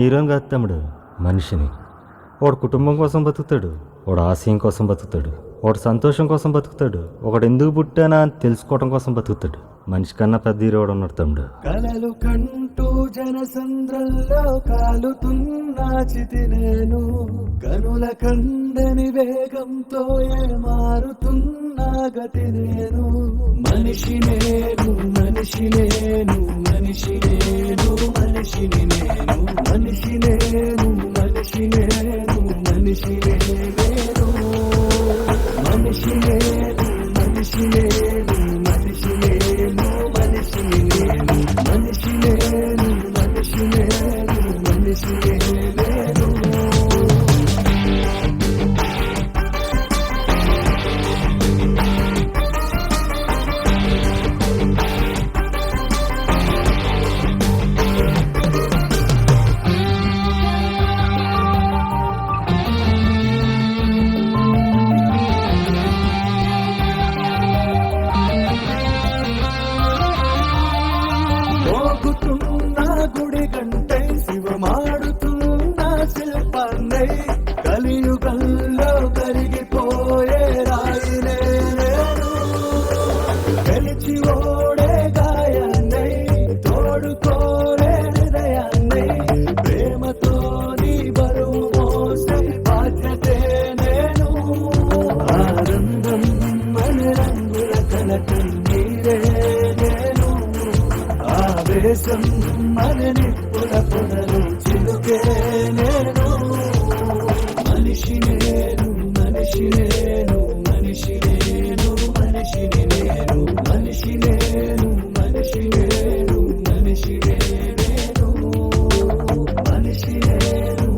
హీరోని కాదు తమ్ముడు, మనిషిని. వాడు కుటుంబం కోసం బతుకుతాడు, వాడు ఆశయం కోసం బతుకుతాడు, వాడు సంతోషం కోసం బతుకుతాడు, ఒకడు ఎందుకు పుట్టానా అని తెలుసుకోవడం కోసం బతుకుతాడు. మనిషి కన్నా పెద్ద హీరోడు ఉన్నాడు తమ్ముడు. కలలు కంటూ జనసంద్రంలో కాలుతున్న చితి నేను, కనుల కందని వేగంతో మారుతున్న గతి నేను. మనిషి నేను, మనిషి నేను, మనిషి నేను, మనిషిని నేను, మనిషి నేను, మనిషి నేను, మనిషి నేను, మనిషి నేను, మనిషి నేను, మనిషి నేను, మనిషిని నేను, మనిషి నేను, మనిషి నేను, మనిషి నేను. మోగుతున్న గుడి గంటై శివమాడుతున్న శిల్పాన్నై, కలియుగంలో కరిగిపోయే రాయినే నేను. గెలిచి ఓడే గాయాన్నై, తోడుకోలే హృదయాన్నై, ప్రేమతో నీ బరువు మోసే బాధ్యతే నేను. ఆనందం మన రంగుల కలకన్నీరే నేను, ఆవేశం మన నిప్పుల పొదలు చిలుకే నేను. మనిషి నేను, మనిషి నేను, మనిషి నేను, మనిషిని నేను, మనిషి నేను, మనిషి నేను, మనిషి నేను, మనిషి నేను,